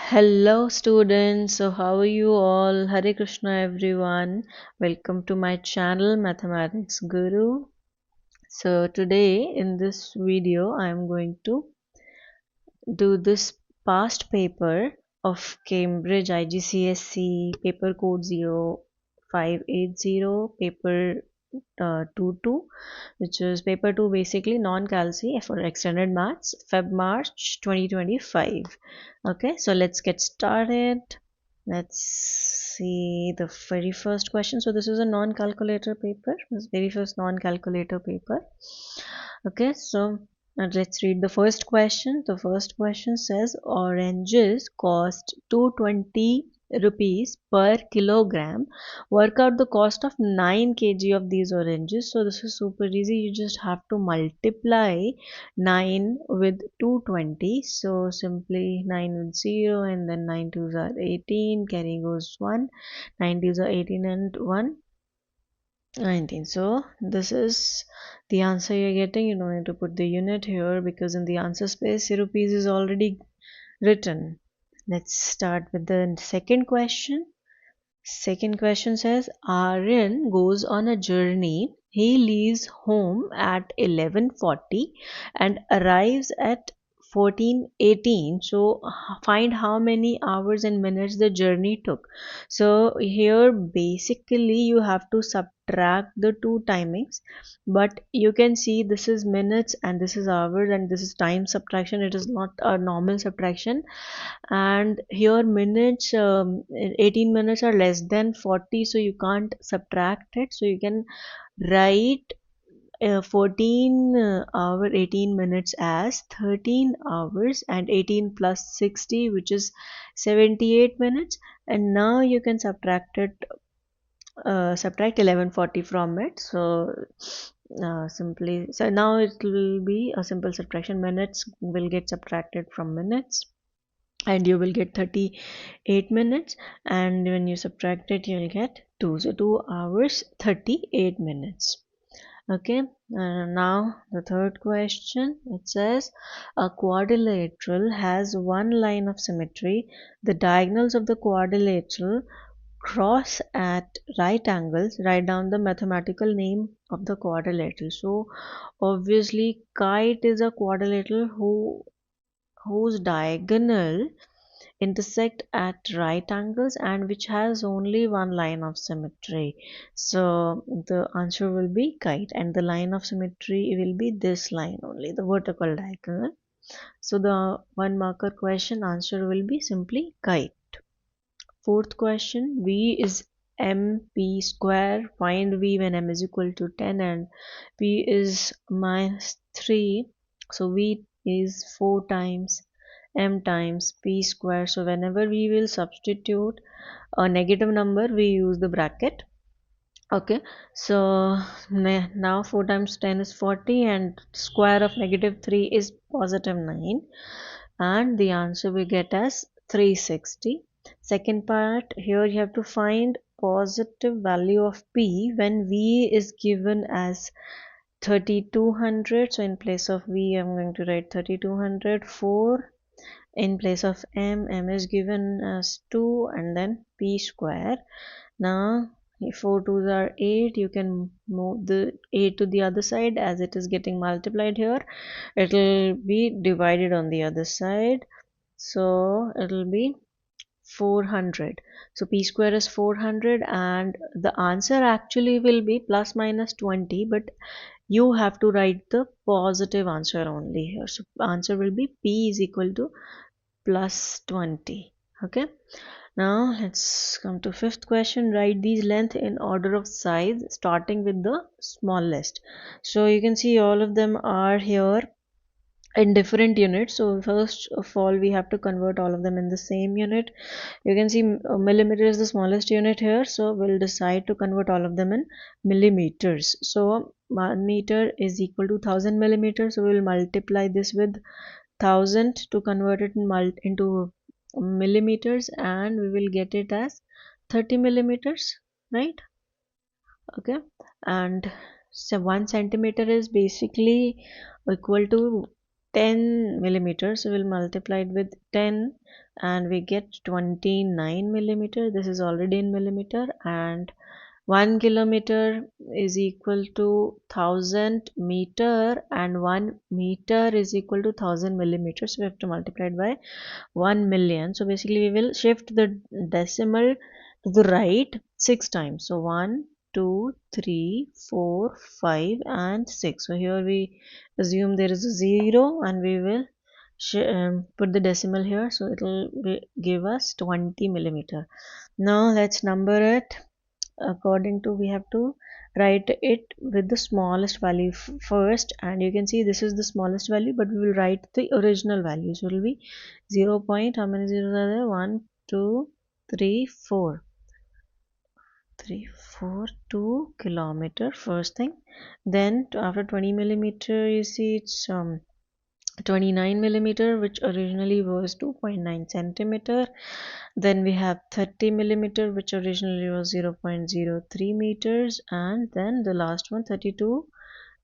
Hello students, so how are you all? Hare Krishna everyone. Welcome to my channel Mathematics Guru. So today in this video I am going to do this past paper of Cambridge IGCSE paper code 0580 paper 22, which is paper 2, basically non-calci for extended maths, Feb March 2025. Okay, so let's get started. Let's see the very first question. So this is a non-calculator paper, this very first non-calculator paper. Okay, so let's read the first question. The first question says oranges cost 220 rupees per kilogram. Work out the cost of 9 kg of these oranges. So this is super easy. You just have to multiply 9 with 220. So simply 9 with 0, and then 9 twos are 18, carry goes 1, 9 twos are 18, and 1 19. So this is the answer you're getting. You don't need to put the unit here because in the answer space rupees is already written. Let's start with the second question. Second question says Aryan goes on a journey. He leaves home at 11:40 and arrives at 14:18. So find how many hours and minutes the journey took. So here basically you have to subtract the two timings, but you can see this is minutes and this is hours and this is time subtraction. It is not a normal subtraction, and here minutes, 18 minutes are less than 40, so you can't subtract it. So you can write 14 hour 18 minutes as 13 hours and 18 plus 60, which is 78 minutes. And now you can subtract it, subtract 1140 from it. So simply, so now it will be a simple subtraction. Minutes will get subtracted from minutes and you will get 38 minutes, and when you subtract it you'll get 2, so 2 hours 38 minutes. Okay, now the third question, it says a quadrilateral has one line of symmetry. The diagonals of the quadrilateral cross at right angles. Write down the mathematical name of the quadrilateral. So obviously kite is a quadrilateral whose diagonal intersect at right angles and which has only one line of symmetry. So the answer will be kite, and the line of symmetry will be this line only, the vertical diagonal. So the one marker question answer will be simply kite. Fourth question, V is mp square. Find V when m is equal to 10 and P is minus 3. So V is 4 times m times p square. So whenever we will substitute a negative number, we use the bracket. Okay, so now 4 times 10 is 40 and square of negative 3 is positive 9, and the answer we get as 360. Second part, here you have to find positive value of p when v is given as 3200. So in place of v I'm going to write 3200. 4 in place of m is given as 2, and then p square. Now if 4 2s are 8, you can move the 8 to the other side. As it is getting multiplied here, it will be divided on the other side, so it will be 400. So p square is 400, and the answer actually will be plus minus 20, but you have to write the positive answer only here. So answer will be p is equal to plus 20. Okay, now let's come to fifth question. Write these length in order of size starting with the smallest. So you can see all of them are here in different units. So first of all we have to convert all of them in the same unit. You can see millimeter is the smallest unit here, so we'll decide to convert all of them in millimeters. So 1 meter is equal to 1000 millimeters, so we'll multiply this with 1000 to convert it into millimeters, and we will get it as 30 millimeters, right? Okay, and so 1 centimeter is basically equal to 10 millimeters, so we'll multiply it with 10 and we get 29 millimeter. This is already in millimeter, and 1 kilometer is equal to 1000 meter, and 1 meter is equal to 1000 millimeters. So we have to multiply it by 1 million. So basically we will shift the decimal to the right 6 times. So 1, 2, 3, 4, 5 and 6. So here we assume there is a 0 and we will put the decimal here. So it will give us 20 millimeter. Now let's number it according to, we have to write it with the smallest value first, and you can see this is the smallest value, but we will write the original value. So it will be 0 point, how many zeros are there, 1 2 3 4 3 4 2 kilometer, first thing. Then after 20 millimeter, you see it's 29 millimeter, which originally was 2.9 centimeter. Then we have 30 millimeter, which originally was 0.03 meters, and then the last one 32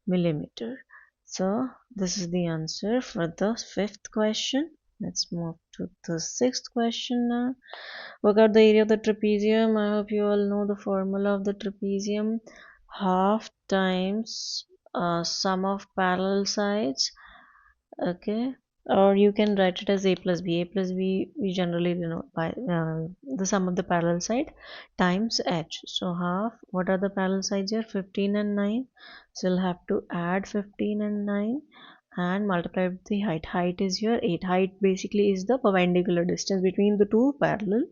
millimeter. So this is the answer for the fifth question. Let's move to the sixth question now. Work out the area of the trapezium. I hope you all know the formula of the trapezium. Half times sum of parallel sides. Okay, or you can write it as a plus b. A plus b we generally denote by the sum of the parallel side times h. So half, what are the parallel sides here, 15 and 9. So you'll have to add 15 and 9 and multiply with the height. Height is your 8. Height basically is the perpendicular distance between the two parallel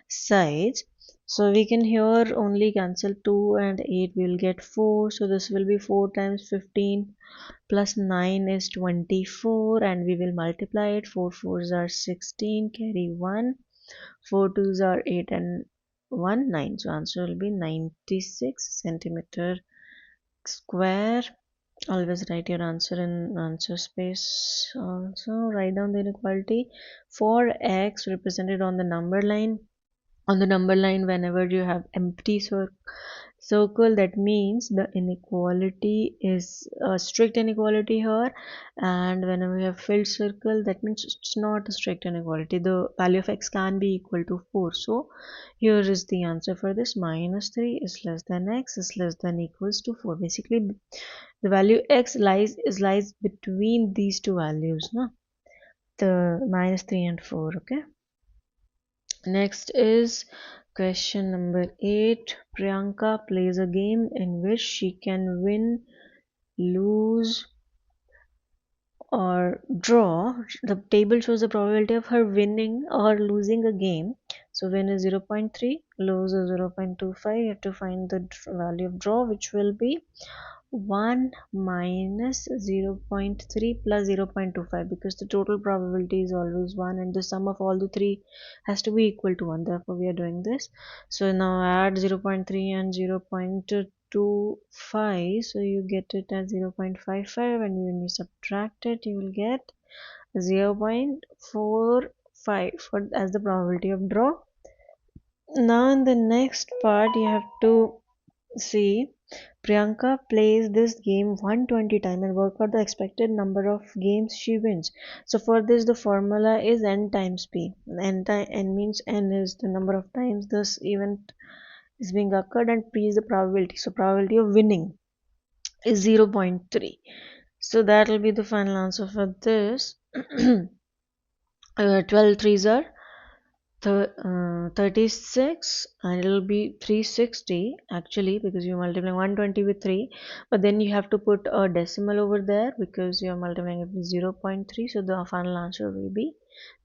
sides. So we can here only cancel 2 and 8, we will get 4. So this will be 4 times 15 plus 9 is 24, and we will multiply it. 4 fours are 16, carry 1, 4 twos are 8 and 1 9. So answer will be 96 centimeter square. Always write your answer in answer space. Also write down the inequality for x represented on the number line. On the number line, whenever you have empty circle, that means the inequality is a strict inequality here, and whenever we have filled circle, that means it's not a strict inequality. The value of x can be equal to 4. So here is the answer for this. Minus 3 is less than x is less than equals to 4. Basically the value x lies between these two values, no? The minus 3 and 4. Okay, next is question number 8. Priyanka plays a game in which she can win, lose, or draw. The table shows the probability of her winning or losing a game. So win is 0.3, lose is 0.25. You have to find the value of draw, which will be 1 minus 0.3 plus 0.25, because the total probability is always 1 and the sum of all the three has to be equal to 1. Therefore we are doing this. So now add 0.3 and 0.25, so you get it as 0.55, and when you subtract it you will get 0.45 as the probability of draw. Now in the next part you have to see Priyanka plays this game 120 times and work out the expected number of games she wins. So for this the formula is n times p. N means n is the number of times this event is being occurred, and p is the probability. So probability of winning is 0.3. So that will be the final answer for this. 12 threes are 36, and it will be 360 actually, because you're multiplying 120 with 3, but then you have to put a decimal over there because you're multiplying it with 0.3. So the final answer will be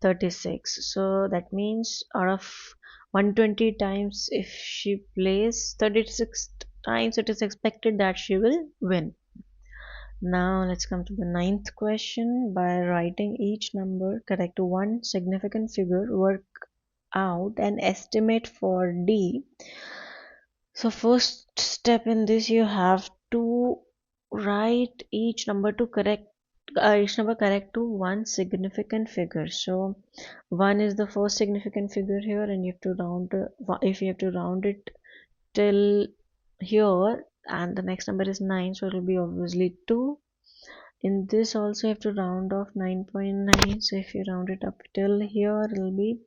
36. So that means out of 120 times, if she plays 36 times, it is expected that she will win. Now let's come to the ninth question. By writing each number correct to one significant figure, work out an estimate for D. So first step in this, you have to write each number correct to one significant figure. So 1 is the first significant figure here, and you have to round if you have to round it till here, and the next number is 9, so it will be obviously 2. In this also you have to round off 9.9. So if you round it up till here, it will be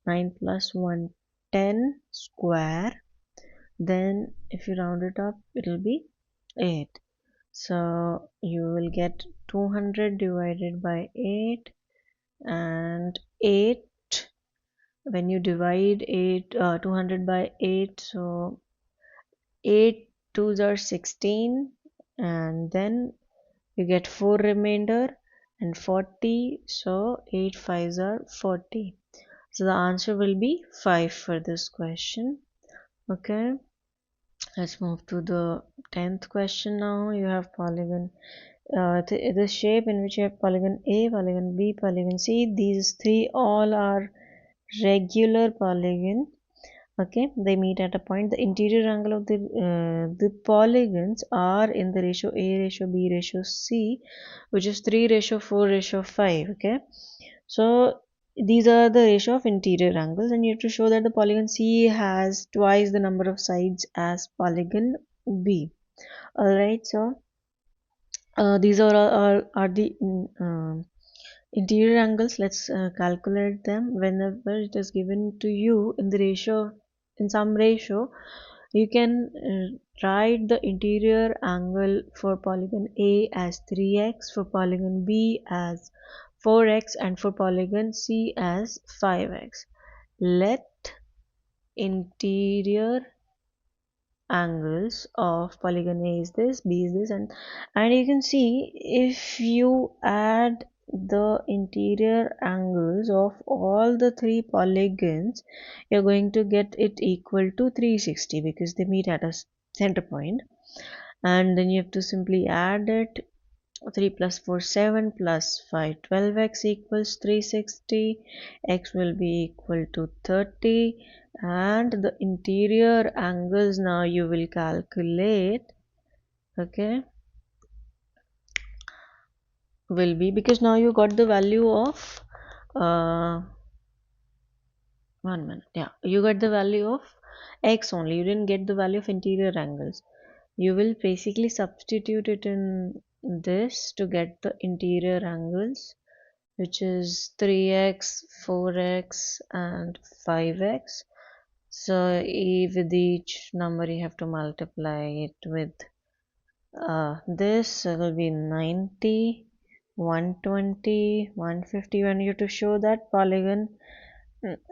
9 plus 1, 10 square. Then if you round it up, it will be 8. So you will get 200 divided by 8, and 8, when you divide 200 by 8, so 8 twos are 16, and then you get 4 remainder and 40, so 8 fives are 40. So the answer will be 5 for this question. Okay, let's move to the 10th question now. You have polygon, the shape in which you have polygon A, polygon B, polygon C. These three all are regular polygon. Okay, they meet at a point. The interior angle of the polygons are in the ratio A ratio B ratio C, which is 3 ratio 4 ratio 5. Okay, so these are the ratio of interior angles, and you have to show that the polygon C has twice the number of sides as polygon B. Alright, so these are the interior angles. Let's calculate them. Whenever it is given to you in the ratio, in some ratio, you can write the interior angle for polygon A as 3x, for polygon B as 4x, and for polygon C as 5x. Let interior angles of polygon A is this, B is this, and you can see if you add the interior angles of all the three polygons, you're going to get it equal to 360 because they meet at a center point. And then you have to simply add it. 3 plus 4 7 plus 5 12x equals 360. X will be equal to 30, and the interior angles now you will calculate, okay, will be, because now you got the value of uh 1 minute, yeah, you got the value of x only, you didn't get the value of interior angles. You will basically substitute it in this to get the interior angles, which is 3x, 4x, and 5x. So with each number you have to multiply it with this. It will be 90, 120, 150. When you have to show that polygon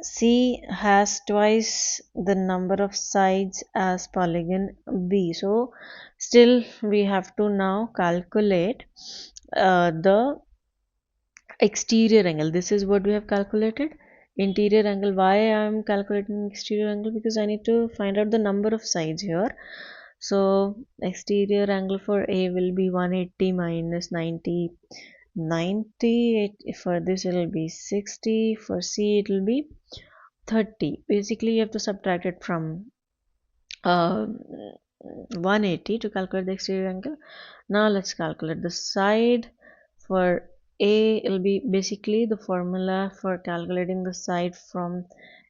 C has twice the number of sides as polygon B. So still we have to now calculate the exterior angle. This is what we have calculated. Interior angle. Why I am calculating exterior angle? Because I need to find out the number of sides here. So exterior angle for A will be 180 minus 90. 90, for this it will be 60, for C it will be 30. Basically you have to subtract it from uh, 180 to calculate the exterior angle. Now let's calculate the side. For A, it will be basically the formula for calculating the side from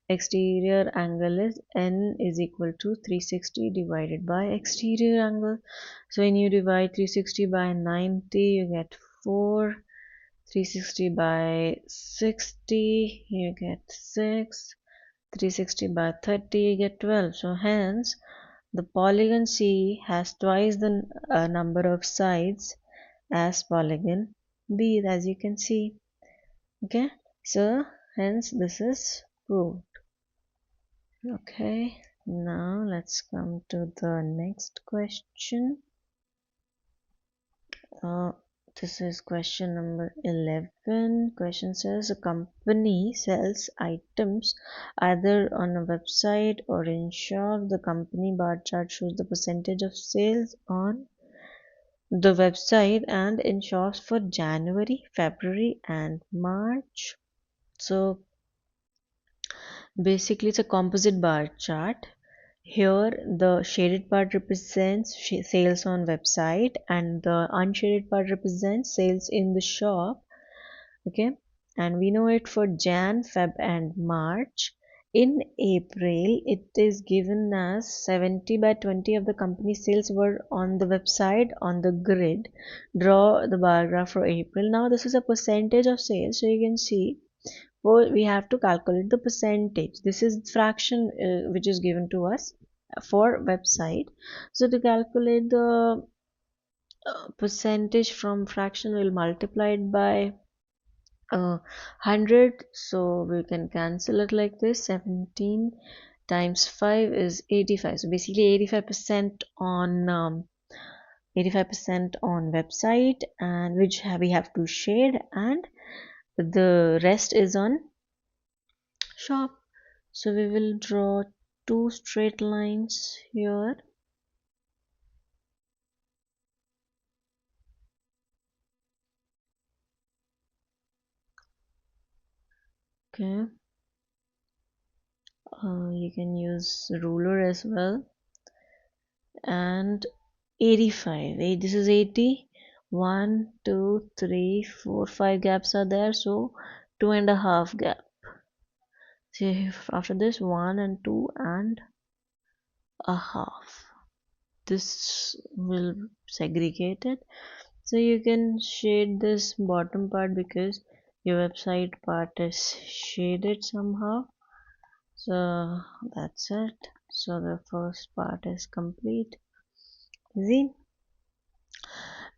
exterior angle is n is equal to 360 divided by exterior angle. So when you divide 360 by 90, you get 4. 360 by 60, you get 6. 360 by 30, you get 12. So hence the polygon C has twice the number of sides as polygon B, as you can see. Okay, so hence this is proved. Okay, now let's come to the next question. This is question number 11. Question says a company sells items either on a website or in shop. The company bar chart shows the percentage of sales on the website and in shops for January, February, and March. So basically, it's a composite bar chart. Here, the shaded part represents sales on website, and the unshaded part represents sales in the shop. Okay, and we know it for Jan, Feb, and March. In April, it is given as 70 by 20 of the company's sales were on the website on the grid. Draw the bar graph for April. Now, this is a percentage of sales, so you can see. Well, we have to calculate the percentage. This is fraction which is given to us for website. So to calculate the percentage from fraction, we'll multiply it by 100, so we can cancel it like this. 17 times 5 is 85, so basically 85% on 85% on website, and which we have to shade, and the rest is on shop. So we will draw two straight lines here. Okay, you can use ruler as well. And 85, this is 80. 1 2 3 4 5 gaps are there, so 2.5 gap. See, after this 1 and 2 and a half, this will segregate it. So you can shade this bottom part because your website part is shaded somehow. So that's it. So the first part is complete. Easy.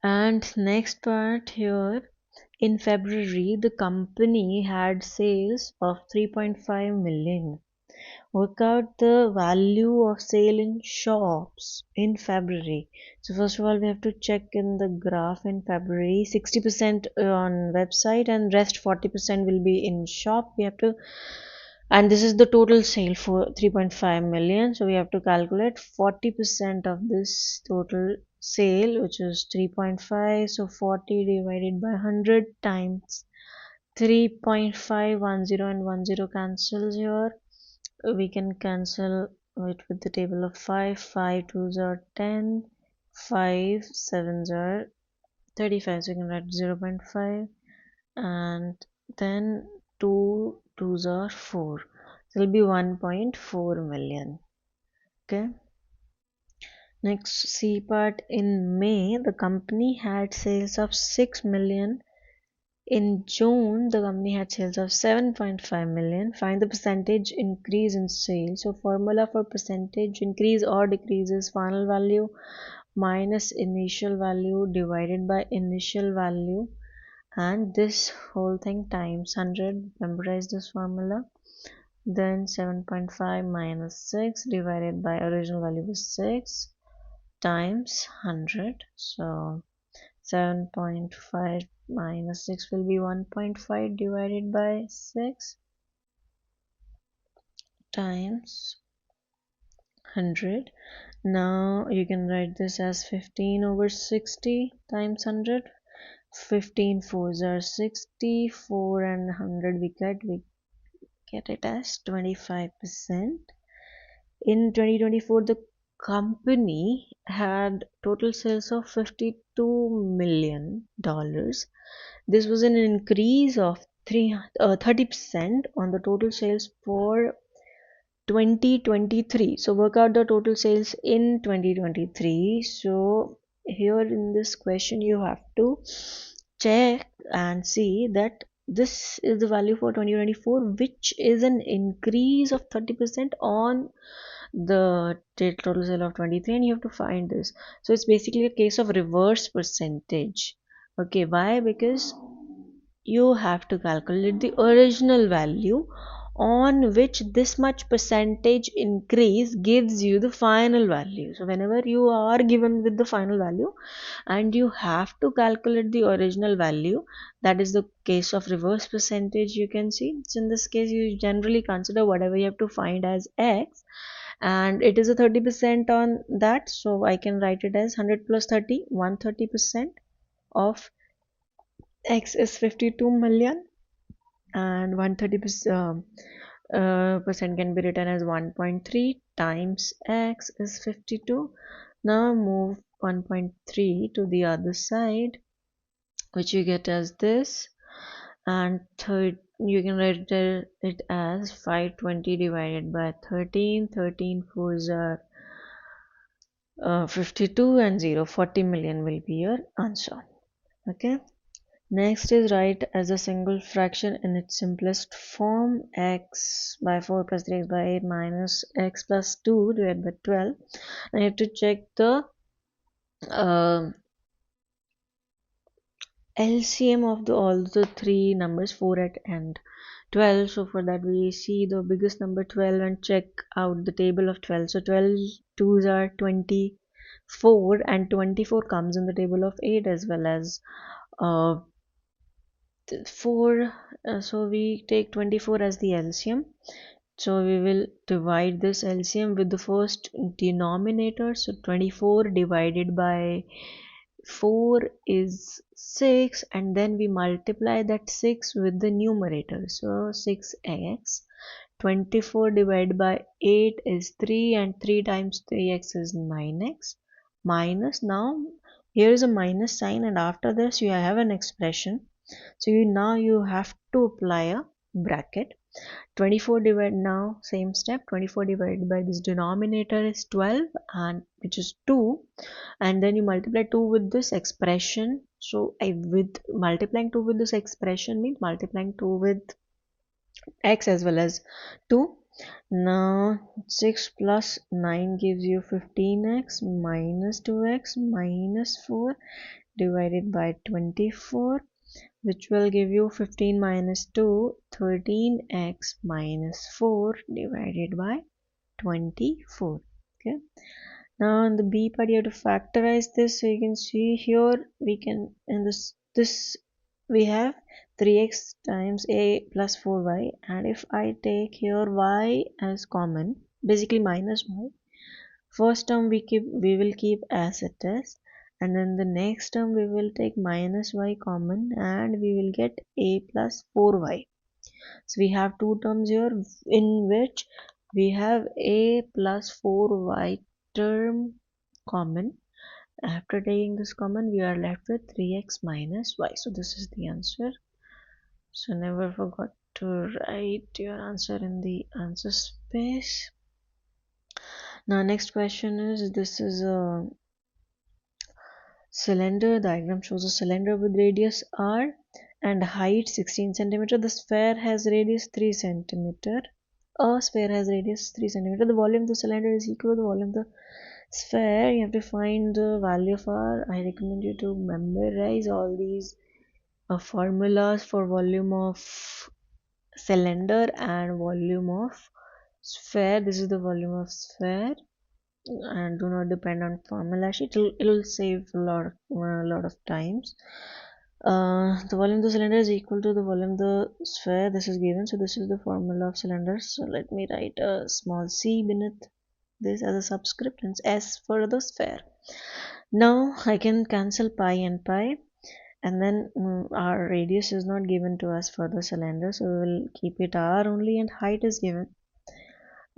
And next part here, in February, the company had sales of 3.5 million. Work out the value of sale in shops in February. So first of all, we have to check in the graph in February. 60% on website and rest 40% will be in shop. We have to, and this is the total sale for 3.5 million. So we have to calculate 40% of this total sale, which is 3.5. So 40 divided by 100 times 3.510, and 10 cancels here. We can cancel it with the table of 5. 5 2s are 10, 5 7s are 35, so you can write 0.5, and then 2 2s are 4, so it'll be 1.4 million. Okay, next C part. In May, the company had sales of 6 million. In June, the company had sales of 7.5 million. Find the percentage increase in sales. So formula for percentage increase or decrease is final value minus initial value divided by initial value, and this whole thing times 100. Memorize this formula. Then 7.5 minus 6 divided by original value was 6 times 100. So 7.5 minus 6 will be 1.5 divided by 6 times 100. Now you can write this as 15 over 60 times 100. 15 fours are 60, 4 and 100 we get it as 25%. In 2024, the company had total sales of $52 million. This was an increase of 30% on the total sales for 2023. So work out the total sales in 2023. So here in this question you have to check and see that this is the value for 2024, which is an increase of 30% on the total sale of 23, and you have to find this. So it's basically a case of reverse percentage. Okay, why? Because you have to calculate the original value on which this much percentage increase gives you the final value. So whenever you are given with the final value and you have to calculate the original value, that is the case of reverse percentage. You can see, so in this case you generally consider whatever you have to find as x, and it is a 30% on that, so I can write it as 100 plus 30, 130% of x is 52 million, and 130% percent can be written as 1.3 times x is 52. Now move 1.3 to the other side, which you get as this, and you can write it as 520 divided by 13. 13 fours are 52 and 0. 40 million will be your answer. Okay. Next is write as a single fraction in its simplest form, x by 4 plus 3x by 8 minus x plus 2 divided by 12. I have to check the uh, LCM of all the three numbers, 4 at end 12. So for that we see the biggest number 12 and check out the table of 12. So 12 twos are 24 and 24 comes in the table of 8 as well as 4. So we take 24 as the LCM. So we will divide this LCM with the first denominator. So 24 divided by 4 is 6, and then we multiply that 6 with the numerator. So 6x. 24 divided by 8 is 3, and 3 times 3x is 9x. Minus, now here is a minus sign, and after this you have an expression. So now you have to apply a bracket. 24 divided, now same step, 24 divided by this denominator is 12, and which is 2, and then you multiply 2 with this expression. So with multiplying 2 with this expression means multiplying 2 with x as well as 2. Now 6 plus 9 gives you 15x minus 2x minus 4 divided by 24, which will give you 15 minus 2, 13x minus 4 divided by 24. Okay. Now in the B part you have to factorize this. So you can see here we can, in this we have 3x times a plus 4y, and if I take here y as common, basically minus y, first term we will keep as it is, and then the next term we will take minus y common, and we will get a plus 4y. So we have two terms here in which we have a plus 4y term common. After taking this common, we are left with 3x minus y. So this is the answer. So never forget to write your answer in the answer space. Now next question is, this is a cylinder. The diagram shows a cylinder with radius r and height 16 centimeter. The sphere has radius 3 centimeter. A sphere has radius 3 centimeter. The volume of the cylinder is equal to the volume of the sphere. You have to find the value of r. I recommend you to memorize all these formulas for volume of cylinder and volume of sphere. This is the volume of sphere, and do not depend on formula sheet. It'll save a lot of times. The volume of the cylinder is equal to the volume of the sphere. This is given, so this is the formula of cylinder. So let me write a small c beneath this as a subscript and s for the sphere. Now I can cancel pi and pi, and then our radius is not given to us for the cylinder, so we will keep it r only, and height is given.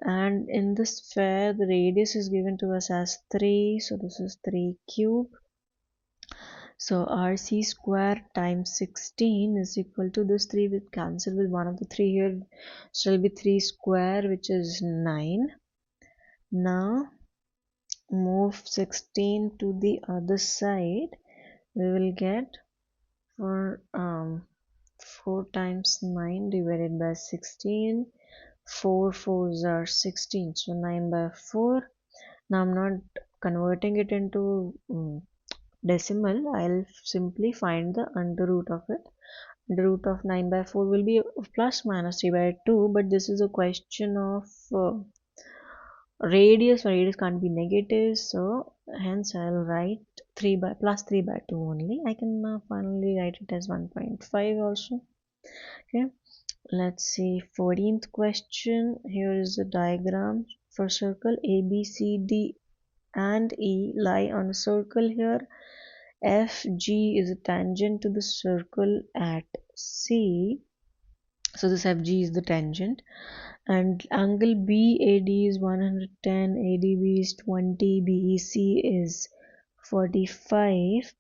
And in this sphere the radius is given to us as 3, so this is 3 cube. So rc square times 16 is equal to this 3 will cancel with one of the 3 here, so it will be 3 square, which is 9. Now move 16 to the other side, we will get for 4 times 9 divided by 16. 4 fours are 16, so 9 by 4. Now I'm not converting it into decimal. I'll simply find the under root of it. The root of 9 by 4 will be plus minus 3 by 2, but this is a question of radius, so radius can't be negative, so hence I'll write 3 by plus 3 by 2 only. I can finally write it as 1.5 also. Okay, let's see 14th question. Here is the diagram for circle. A, B, C, D and E lie on a circle here. F, G is a tangent to the circle at C. So this FG is the tangent, and angle BAD is 110, ADB is 20, BEC is 45,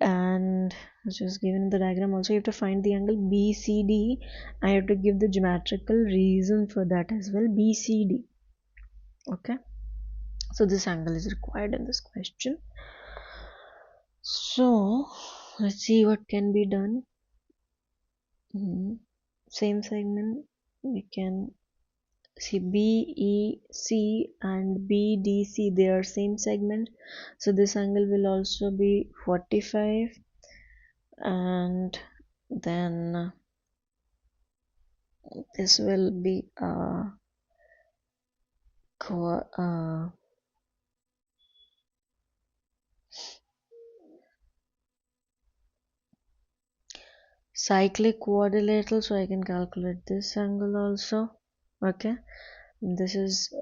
and which is given in the diagram. Also, you have to find the angle BCD. I have to give the geometrical reason for that as well. BCD. Okay, so this angle is required in this question. So let's see what can be done. Same segment, we can see BEC and BDC, they are same segment, so this angle will also be 45. And then this will be cyclic quadrilateral, so I can calculate this angle also. Okay, this is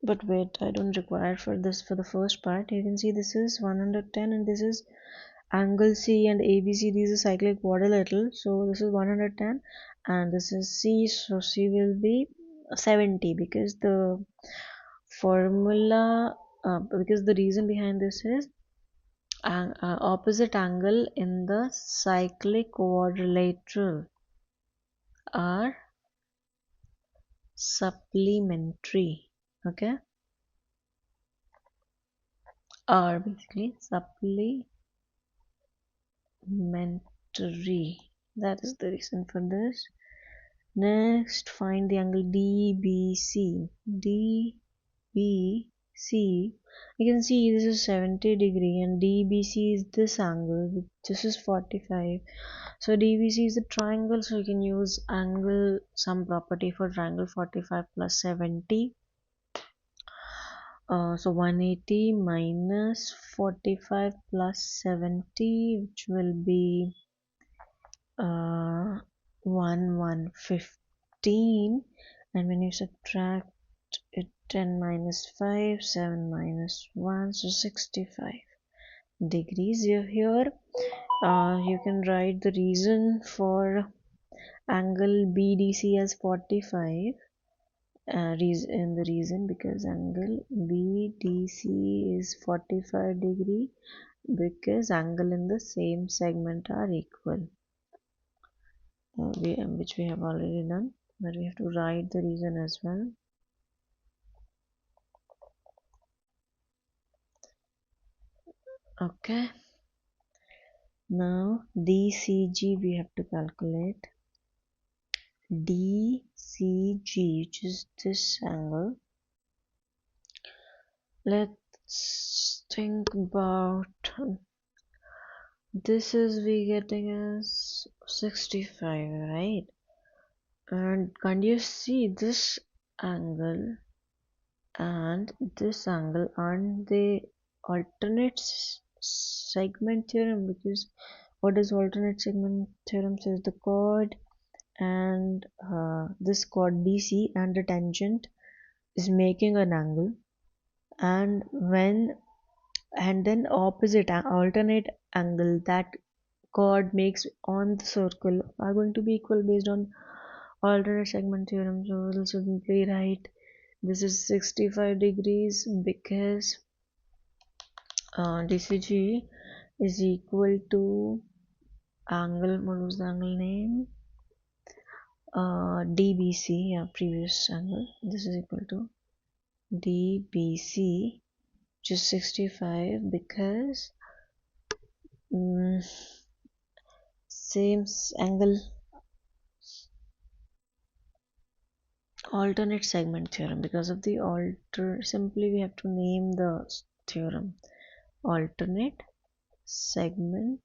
but wait, I don't require for this. For the first part, you can see this is 110 and this is angle C and ABC. These are cyclic quadrilateral, so this is 110 and this is C, so C will be 70 because the formula because the reason behind this is opposite angle in the cyclic quadrilateral are supplementary. Okay, are basically supplementary. That is the reason for this. Next, find the angle DBC. DBC, you can see this is 70 degree and DBC is this angle. This is 45. So DBC is a triangle, so you can use angle sum property for triangle 45 plus 70. So 180 minus 45 plus 70, which will be 115, and when you subtract it, 10 minus 5, 7 minus 1, so 65 degrees. Here you can write the reason for angle BDC as 45. In the reason, because angle BDC is 45 degree because angle in the same segment are equal, which we have already done, but we have to write the reason as well. Okay, now DCG we have to calculate. DCG, which is this angle. Let's think about this. Is we getting as 65, right? And can't you see this angle and this angle, aren't they alternate segment theorem? Because what is alternate segment theorem? Says the chord and this chord DC and the tangent is making an angle, and then opposite alternate angle that chord makes on the circle are going to be equal based on alternate segment theorem. So we'll simply write this is 65 degrees because DCG is equal to angle, what was the angle name, DBC, yeah, previous angle. This is equal to DBC, which is 65 because same angle, alternate segment theorem. Because of the simply we have to name the theorem alternate segment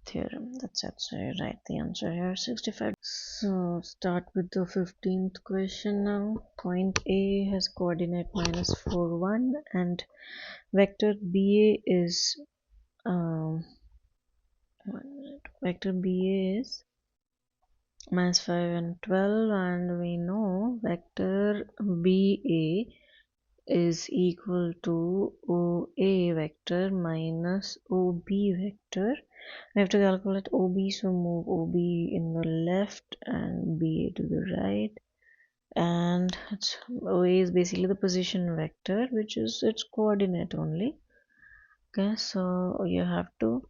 theorem. That's it. So you write the answer here, 65. So start with the 15th question now. Point A has coordinate minus 4, 1 and vector BA is vector BA is minus 5 and 12, and we know vector BA is equal to OA vector minus OB vector. We have to calculate OB, so move OB in the left and BA to the right, and OA is basically the position vector, which is its coordinate only. Okay, so you have to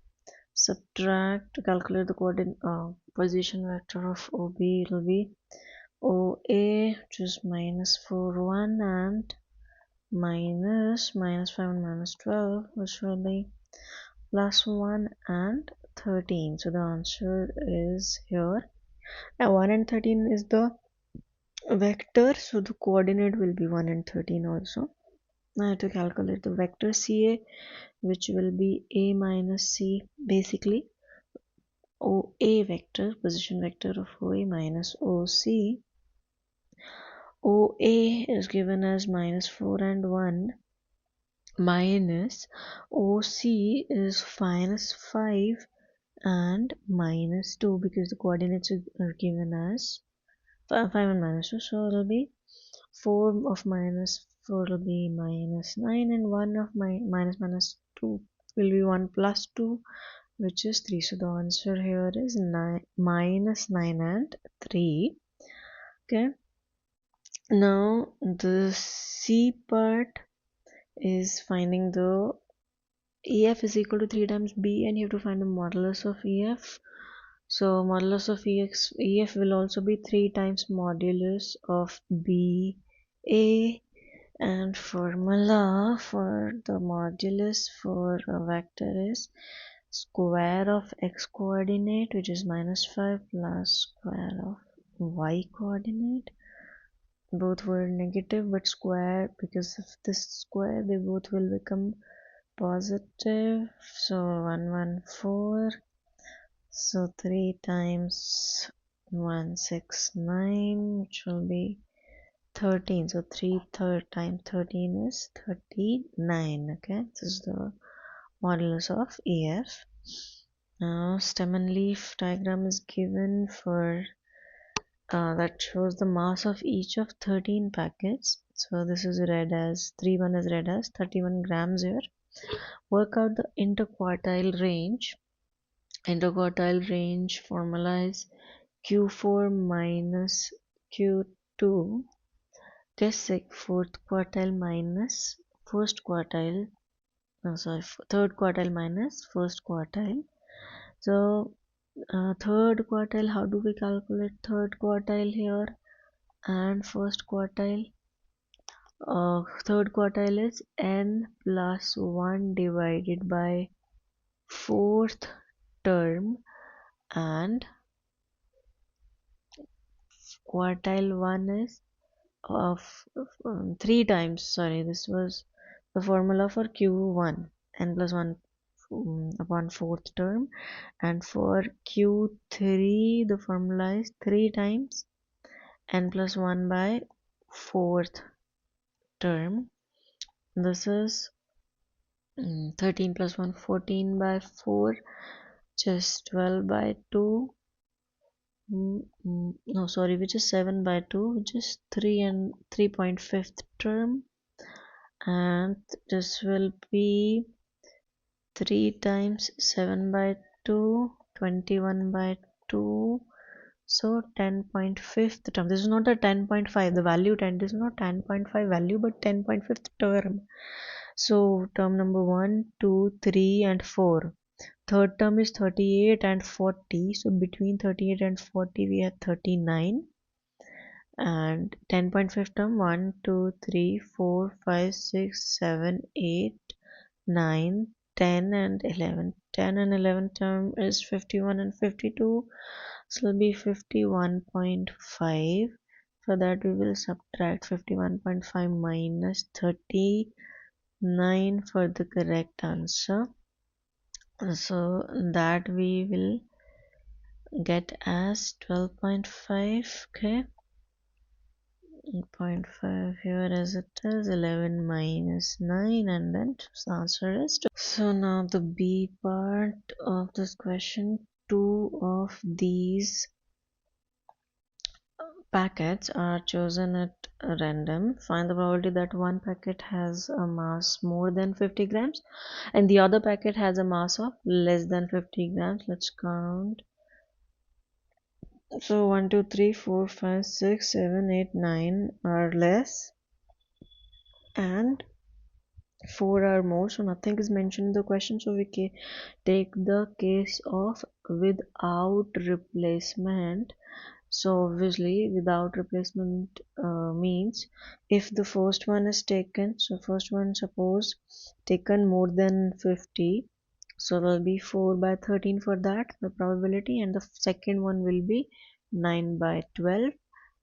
calculate the coordinate position vector of OB. It will be OA, which is minus 4, 1, and minus 5 and minus 12, which will be plus 1 and 13. So the answer is here. Now 1 and 13 is the vector, so the coordinate will be 1 and 13 also. Now I have to calculate the vector CA, which will be A minus C, basically OA vector, position vector of OA minus OC. OA is given as minus 4 and 1, minus OC is minus 5 and minus 2, because the coordinates are given as 5 and minus 2. So it will be 4 of minus 4 will be minus 9, and 1 of minus 2 will be 1 plus 2, which is 3. So the answer here is 9 minus 9 and 3. Okay, now the C part is finding the EF is equal to 3 times B, and you have to find the modulus of EF. So modulus of EF will also be 3 times modulus of BA, and formula for the modulus for a vector is square of x coordinate, which is minus 5, plus square of y coordinate. Both were negative, but square, because of this square, they both will become positive. So 114, so 3 times 169, which will be 13. So 3 times 13 is 39. Okay, this is the modulus of EF. Now stem and leaf diagram is given for that shows the mass of each of 13 packets. So this is read as 31 is read as 31 grams here. Work out the interquartile range. Interquartile range formula is Q4 minus Q2. Guess like fourth quartile minus first quartile. No, sorry, third quartile minus first quartile. So third quartile, how do we calculate third quartile here and first quartile? Third quartile is n plus 1 divided by fourth term, and quartile 1 is of 3 times, sorry, this was the formula for Q1, n plus 1 upon fourth term, and for Q3 the formula is 3 times n plus 1 by fourth term. This is 13 plus 1, 14 by 4, just 12 by 2, no sorry, which is 7 by 2, which is 3 and 3.5th term, and this will be 3 times 7 by 2, 21 by 2, so 10.5th term. This is not a 10.5, the value 10, this is not 10.5 value, but 10.5th term. So term number 1, 2, 3 and 4. Third term is 38 and 40, so between 38 and 40 we have 39. And 10.5 term 1, 2, 3, 4, 5, 6, 7, 8, 9, 10 and 11. 10 and 11 term is 51 and 52, so it will be 51.5. For that we will subtract 51.5 minus 39 for the correct answer. So that we will get as 12.5. Okay, 0.5 here as it is 11 minus 9, and then the answer is 12. So now the B part of this question, 2 of these packets are chosen at random. Find the probability that one packet has a mass more than 50 grams and the other packet has a mass of less than 50 grams. Let's count. So 1, 2, 3, 4, 5, 6, 7, 8, 9 are less, and 4 or more, so nothing is mentioned in the question, so we take the case of without replacement. So obviously without replacement means if the first one is taken, so first one suppose taken more than 50, so there will be 4 by 13 for that, the probability, and the second one will be 9 by 12,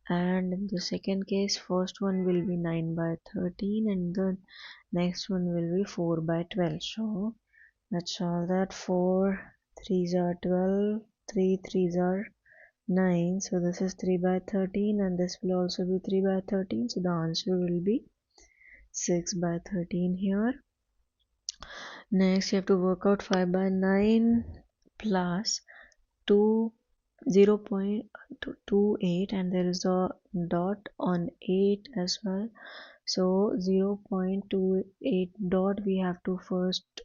and in the second case first one will be 9 by 13 and the next one will be 4 by 12. So let's solve that. 4 3s are 12, 3 3s are 9, so this is 3 by 13 and this will also be 3 by 13, so the answer will be 6 by 13 here. Next you have to work out 5 by 9 plus 2 0.28 and there is a dot on 8 as well, so 0.28 dot we have to first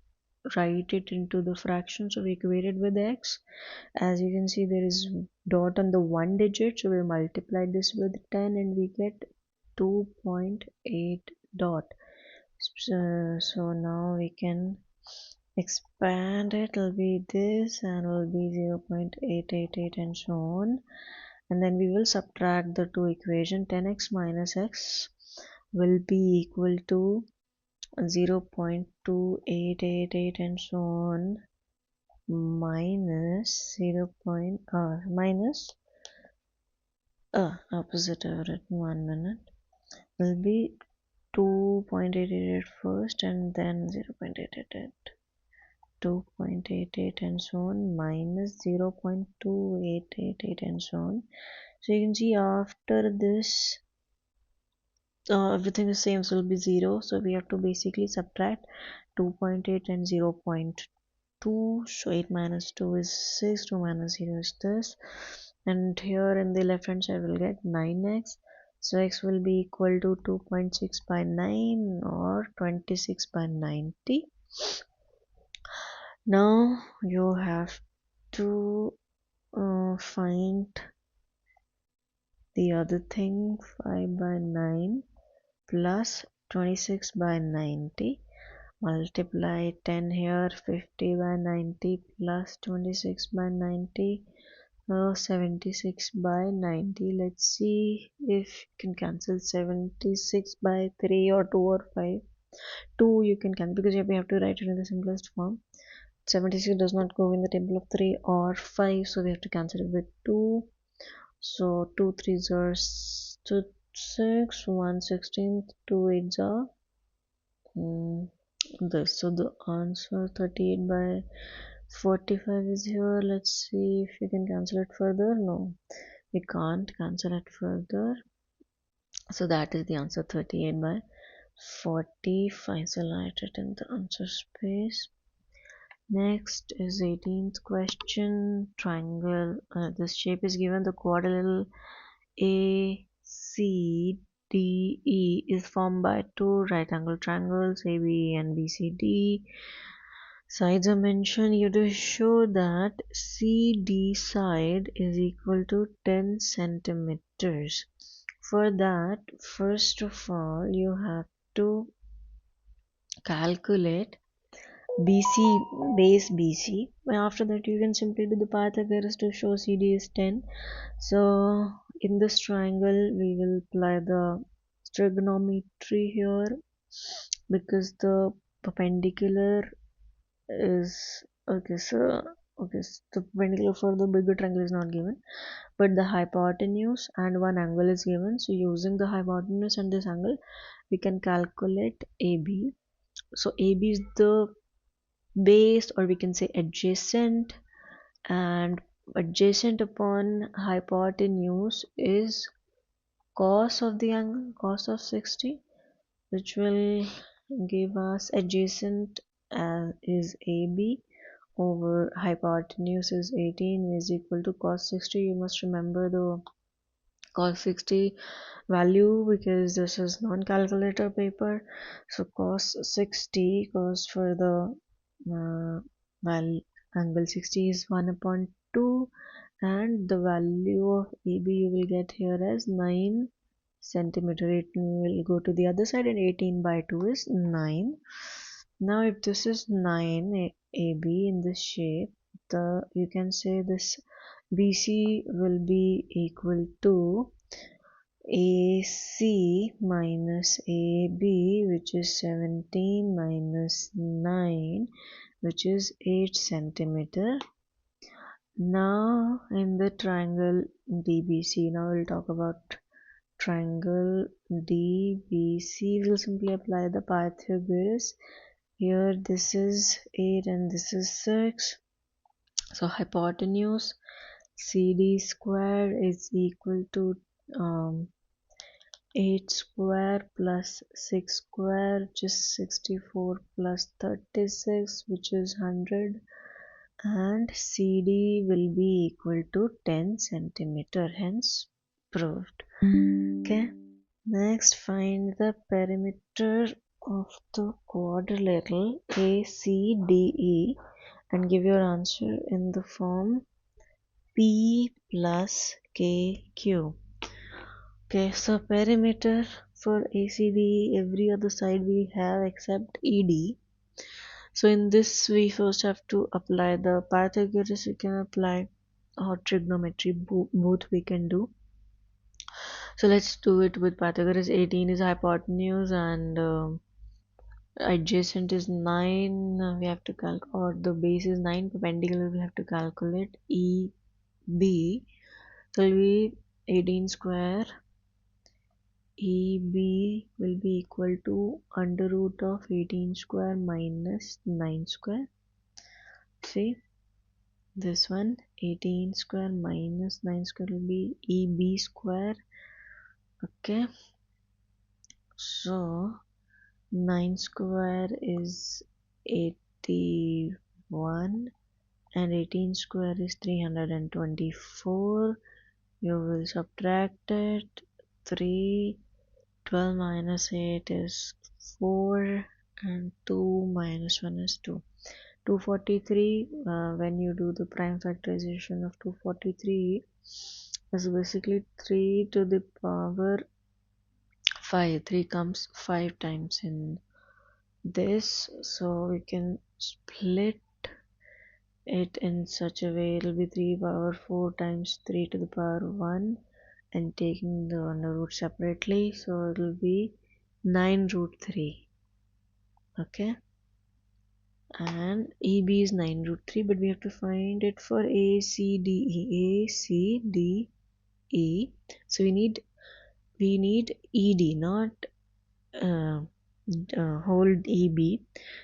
write it into the fraction, so we equate it with x. As you can see there is dot on the one digit, so we multiply this with 10 and we get 2.8 dot. So now we can expand it, will be this and will be 0.888 and so on, and then we will subtract the two equation. 10x minus x will be equal to 0.2888 and so on minus 0. Minus opposite I've written, 1 minute, will be 2.888 first and then 0.888, 2.88 and so on minus 0.2888 and so on. So you can see after this everything is same, so will be 0, so we have to basically subtract 2.8 and 0.2, so 8 minus 2 is 6, 2 minus 0 is this, and here in the left hand side we'll get 9x, so x will be equal to 2.6 by 9 or 26 by 90. Now you have to find the other thing. 5 by 9 plus 26 by 90, multiply 10 here, 50 by 90 plus 26 by 90, 76 by 90. Let's see if you can cancel 76 by 3 or 2 or 5. 2 you can cancel because you have to write it in the simplest form. 76 does not go in the table of 3 or 5, so we have to cancel it with 2. So 2 3s are 6, 1 16th, 2 8s are this. So the answer 38 by 45 is here. Let's see if we can cancel it further. No, we can't cancel it further. So that is the answer, 38 by 45. So write it in the answer space. Next is 18th question. Triangle. This shape is given. The quadrilateral ACDE is formed by two right angle triangles AB and BCD. Sides are mentioned. You have to show that CD side is equal to 10 centimeters. For that, first of all, you have to calculate BC, base BC. After that, you can simply do the Pythagoras to show CD is 10. So in this triangle we will apply the trigonometry here because the perpendicular is okay, so the perpendicular for the bigger triangle is not given, but the hypotenuse and one angle is given. So using the hypotenuse and this angle we can calculate AB. So AB is the base, or we can say adjacent, and adjacent upon hypotenuse is cos of the angle, cos of 60, which will give us adjacent is AB over hypotenuse is 18 is equal to cos 60. You must remember the cos 60 value because this is non-calculator paper. So cos 60, cos for the angle 60 is 1 upon 2, and the value of AB you will get here as 9 centimeter. 18 will go to the other side, and 18 by 2 is 9. Now if this is 9 AB in this shape, you can say this BC will be equal to AC minus AB, which is 17 minus 9, which is 8 centimeter. Now in the triangle DBC, now we'll talk about triangle DBC. We'll simply apply the Pythagoras. Here this is 8 and this is 6. So hypotenuse CD square is equal to 8 square plus 6 square, which is 64, plus 36, which is 100, and CD will be equal to 10 centimeter, hence proved. Okay, next find the perimeter of the quadrilateral ACDE and give your answer in the form P plus KQ. Okay, so perimeter for ACD, every other side we have except ED. So in this we first have to apply the Pythagoras, we can apply, or trigonometry, both we can do. So let's do it with Pythagoras. 18 is hypotenuse and adjacent is 9. We have to calculate, or the base is 9, perpendicular we have to calculate EB. So it will be 18 square. EB will be equal to under root of 18 square minus 9 square. See, this one, 18 square minus 9 square will be EB square. Okay, so 9 square is 81 and 18 square is 324. You will subtract it. 12 minus 8 is 4 and 2 minus 1 is 2. 243, when you do the prime factorization of 243, is basically 3 to the power 5. 3 comes 5 times in this, so we can split it in such a way it will be 3 power 4 times 3 to the power 1, and taking the under root separately, so it will be 9 root 3. Okay, and EB is 9 root 3, but we have to find it for ACDE. So we need ED, not hold EB.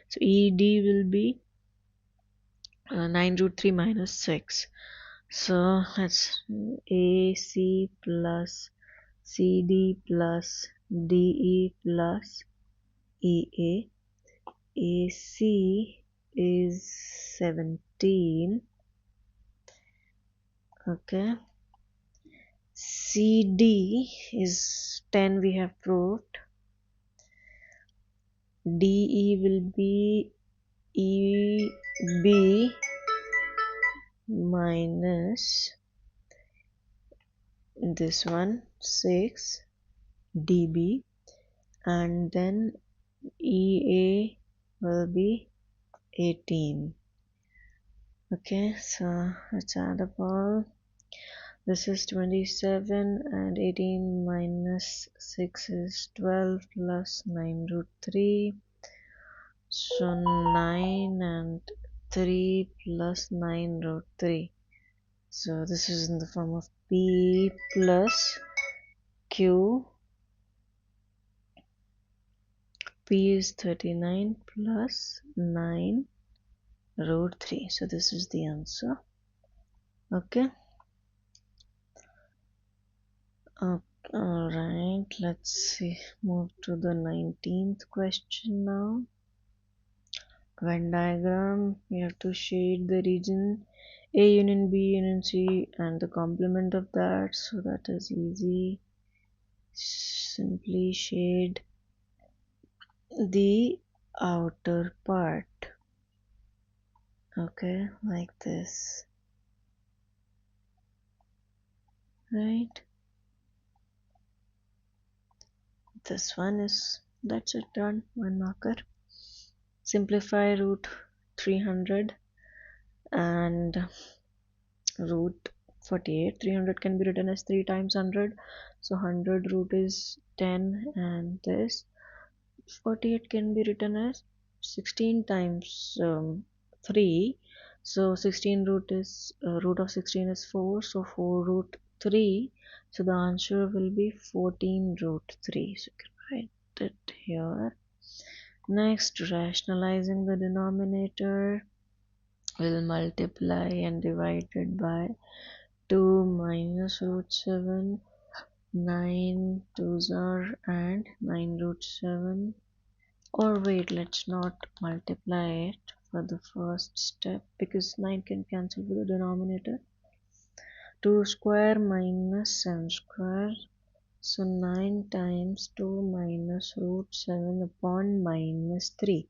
So ED will be 9 root 3 minus 6. So that's AC plus CD plus DE plus EA. AC is 17. Okay. CD is 10, we have proved. DE will be EB minus this one 6 dB, and then EA will be 18. Okay, so let's add up all. This is 27 and 18 minus 6 is 12 plus 9 root 3. So 9 and 3 plus 9 root 3. So this is in the form of P plus Q. P is 39 plus 9 root 3. So this is the answer. Okay. Alright, let's see. Move to the 19th question now. Venn diagram. We have to shade the region A union B union C and the complement of that. So that is easy. Simply shade the outer part. Okay, like this. Right? this one is, that's it, done. One marker. Simplify root 300 and root 48. 300 can be written as 3 times 100, so 100 root is 10, and this 48 can be written as 16 times 3, so 16 root of 16 is 4, so 4 root 3, so the answer will be 14 root 3. So you can write it here. Next, rationalizing the denominator, will multiply and divide it by 2 minus root 7, 9 twos are, and 9 root 7. Or wait, let's not multiply it for the first step because 9 can cancel with the denominator. 2 square minus 7 square. So 9 times 2 minus root 7 upon minus 3.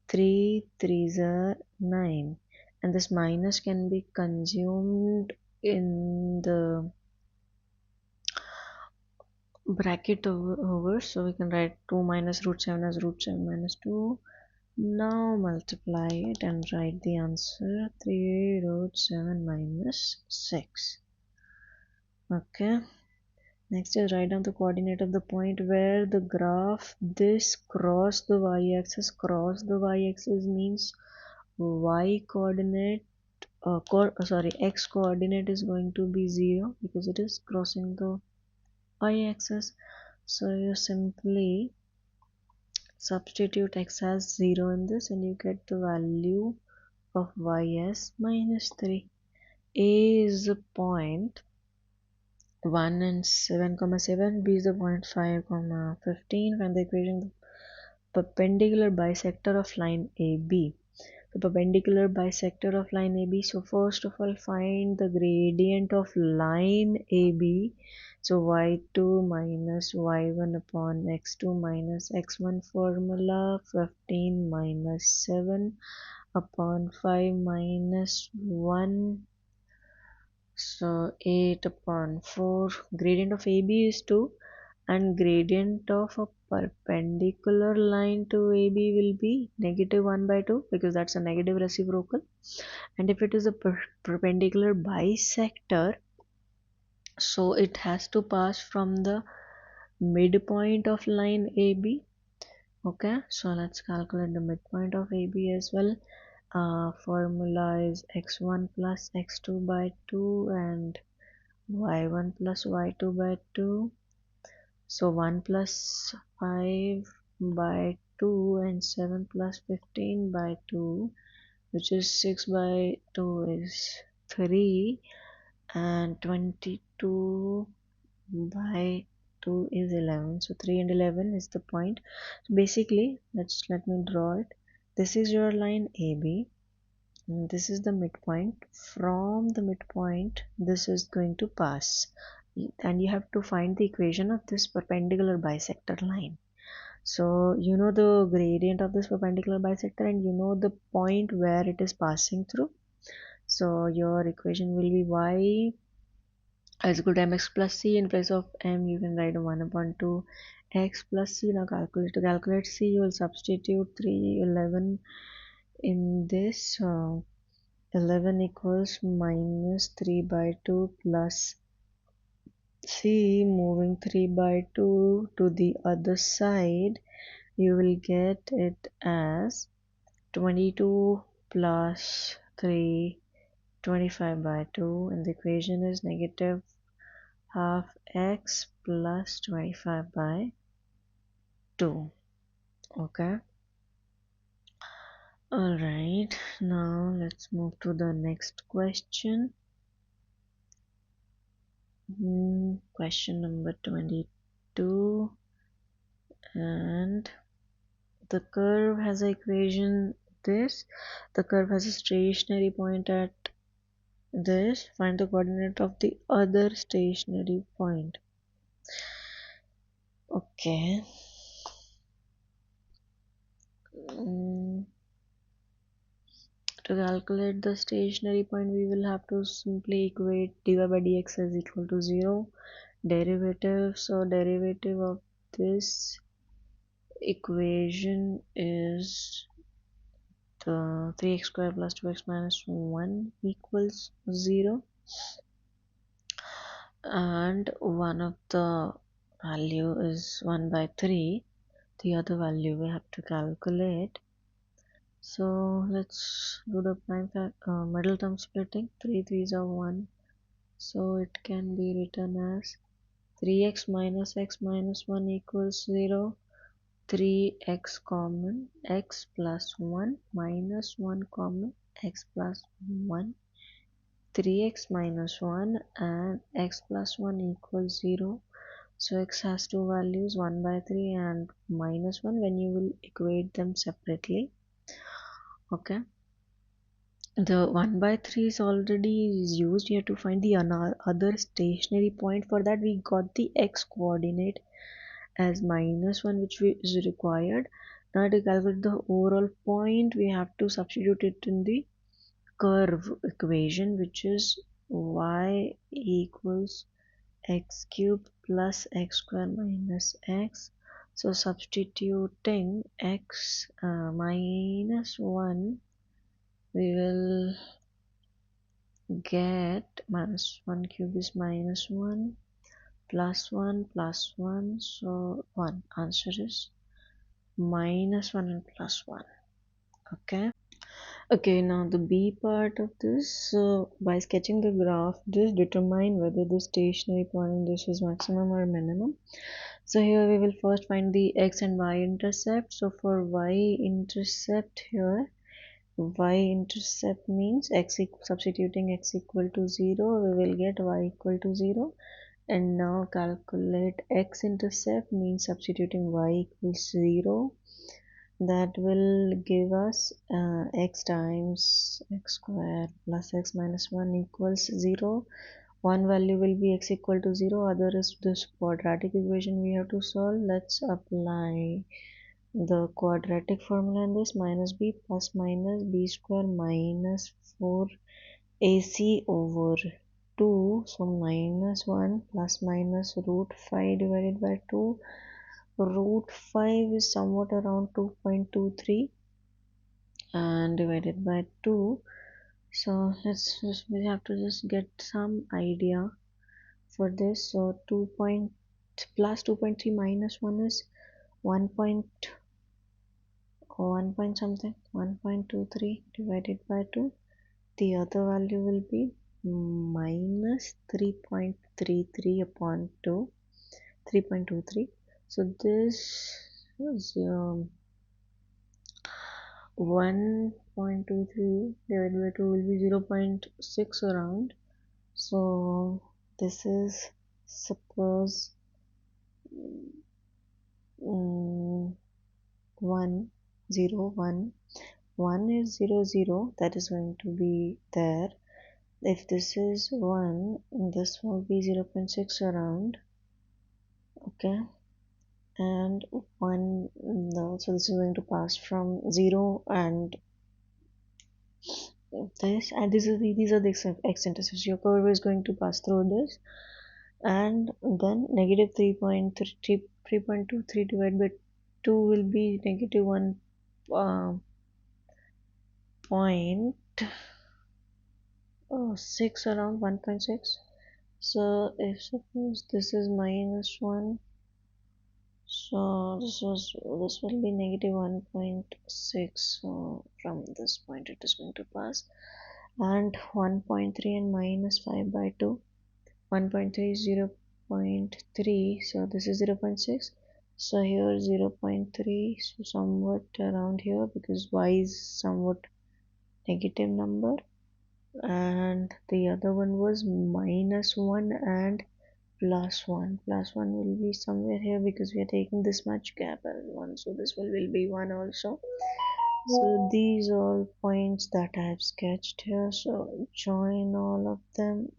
3 threes are 9. And this minus can be consumed in the bracket over, so we can write 2 minus root 7 as root 7 minus 2. Now multiply it and write the answer, 3 root 7 minus 6. Okay, next is write down the coordinate of the point where the graph this cross the y-axis. Cross the y-axis means y coordinate x coordinate is going to be 0 because it is crossing the y-axis. So you simply substitute x as 0 in this and you get the value of y as minus 3. A is the point 1 and 7 comma 7, B is the point 5 comma 15. Find the equation perpendicular bisector of line AB. The perpendicular bisector of line AB. So first of all, find the gradient of line AB. So y2 minus y1 upon x2 minus x1 formula, 15 minus 7 upon 5 minus 1, so 8 upon 4. Gradient of AB is 2 and gradient of a perpendicular line to AB will be negative 1 by 2 because that's a negative reciprocal. And if it is a perpendicular bisector, so it has to pass from the midpoint of line AB. Okay, so let's calculate the midpoint of AB as well. Formula is x1 plus x2 by 2 and y1 plus y2 by 2. So 1 plus 5 by 2 and 7 plus 15 by 2, which is 6 by 2 is 3, and 22 by 2 is 11. So 3 and 11 is the point. So basically, let me draw it. This is your line AB. And this is the midpoint. From the midpoint, this is going to pass. And you have to find the equation of this perpendicular bisector line. So you know the gradient of this perpendicular bisector and you know the point where it is passing through. So your equation will be y is equal to mx plus c. In place of m, you can write 1 upon 2 x plus c. Now calculate. To calculate c, you will substitute 3, 11 in this. 11 equals minus 3 by 2 plus c. Moving 3 by 2 to the other side, you will get it as 22 plus 3, 25 by 2, and the equation is negative half x plus 25 by 2. Okay, alright, now let's move to the next question. Question number 22, and the curve has an equation this. The curve has a stationary point at this. Find the coordinate of the other stationary point. Okay. To calculate the stationary point, we will have to simply equate dy by dx is equal to 0. Derivative, so derivative of this equation is the 3x squared plus 2x minus 1 equals 0, and one of the value is 1 by 3. The other value we have to calculate. So let's do the middle term splitting. 3 3s are 1, so it can be written as 3x minus x minus 1 equals 0. 3x common, x plus 1 minus 1 common, x plus 1. 3x minus 1 and x plus 1 equals 0. So x has two values, 1 by 3 and minus 1, when you will equate them separately. Okay, the 1 by 3 is already used here to find the other stationary point. For that we got the x coordinate as minus 1, which is required. Now to calculate the overall point, we have to substitute it in the curve equation, which is y equals x cubed plus x squared minus x. So substituting x minus 1, we will get minus 1 cube is minus 1 plus 1 plus 1, so 1. Answer is minus 1 and plus 1. Okay, now the B part of this. So by sketching the graph, just determine whether the stationary point in this is maximum or minimum. So here we will first find the x and y intercept. So for y intercept here, y-intercept means substituting x equal to 0, we will get y equal to 0. And now calculate x-intercept means substituting y equals 0. That will give us x times x squared plus x minus 1 equals 0. One value will be x equal to 0, other is this quadratic equation we have to solve. Let's apply the quadratic formula in this. Minus b plus minus b square minus 4ac over 2. So minus 1 plus minus root 5 divided by 2. Root 5 is somewhat around 2.23 and divided by 2. So we have to just get some idea for this. So 2 point plus 2.3 minus 1 is 1 point something, 1.23 divided by 2. The other value will be minus 3.33 upon 2, 3.23. So this is 1.23 divided by 2 will be 0.6 around. So this is, suppose 1 0 1 1 is 0 0, that is going to be there. If this is 1, this will be 0.6 around. Okay, and 1, no, so this is going to pass from 0 and this, and these are the x-intercepts. Your curve is going to pass through this, and then negative 3.23 divided by 2 will be negative 1 point 6 around 1.6. So if suppose this is minus 1, so this will be negative 1.6. So from this point it is going to pass, and 1.3 and minus 5 by 2. 1.3 is 0.3, so this is 0.6. So here 0.3, so somewhat around here, because y is somewhat negative number, and the other one was minus 1 and plus 1. Plus 1 will be somewhere here because we are taking this much gap and 1, so this will be 1 also. So these all points that I have sketched here, so join all of them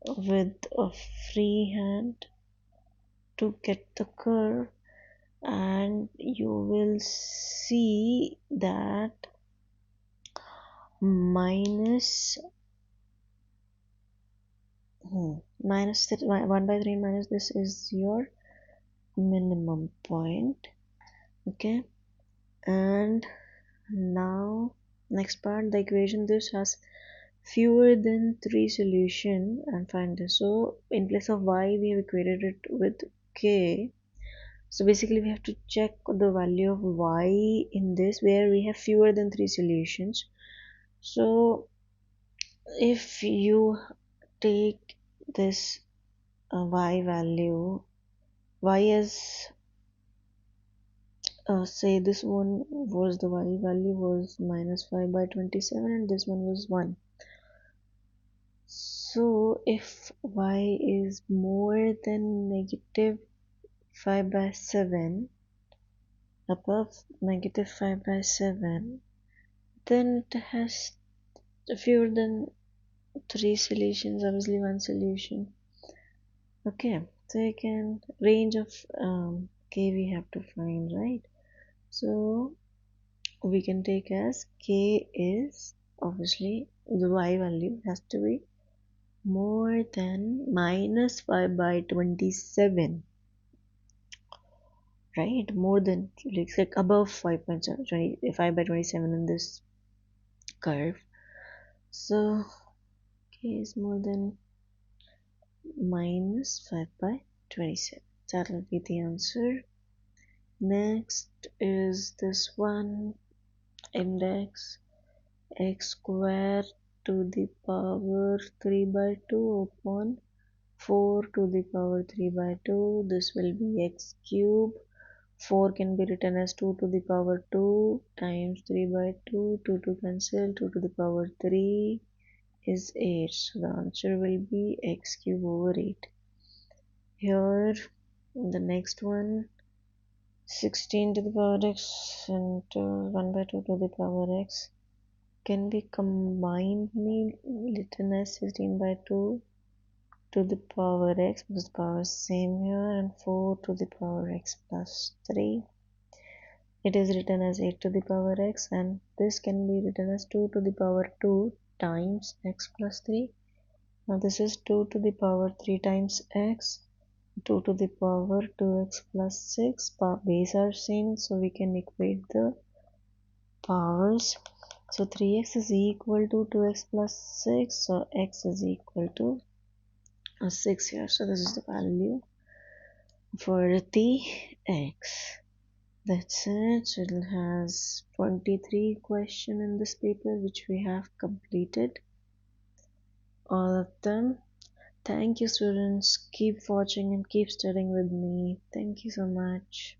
with a free hand to get the curve, and you will see that minus 1 by 3 minus this is your minimum point. Okay, and now next part, the equation this has fewer than three solution and find this. So in place of y we have equated it with k. So basically we have to check the value of y in this where we have fewer than three solutions. So if you take this y value, y is say this one was the y value was minus 5 by 27 and this one was 1. So if y is more than negative 5 by 7, above negative 5 by 7, then it has fewer than three solutions, obviously one solution. Okay, so you can range of k we have to find, right? So we can take as k is obviously the y value has to be more than minus 5 by 27, right? More than like above 5 by 27 in this curve. So k is more than minus 5 by 27. That will be the answer. Next is this one, index x square to the power 3 by 2 upon 4 to the power 3 by 2. This will be x cube. 4 can be written as 2 to the power 2 times 3 by 2. 2 to cancel. 2 to the power 3 is 8. So the answer will be x cube over 8. Here, the next one, 16 to the power x and 1 by 2 to the power x can be combinedly written as 16 by 2 to the power x because the power is same here, and 4 to the power x plus 3. It is written as 8 to the power x, and this can be written as 2 to the power 2 times x plus 3. Now this is 2 to the power 3 times x, 2 to the power 2x plus 6. Base are same, so we can equate the powers. So 3x is equal to 2x plus 6, so x is equal to 6 here. So this is the value for the x. That's it. So it has 23 questions in this paper which we have completed all of them. Thank you students. Keep watching and keep studying with me. Thank you so much.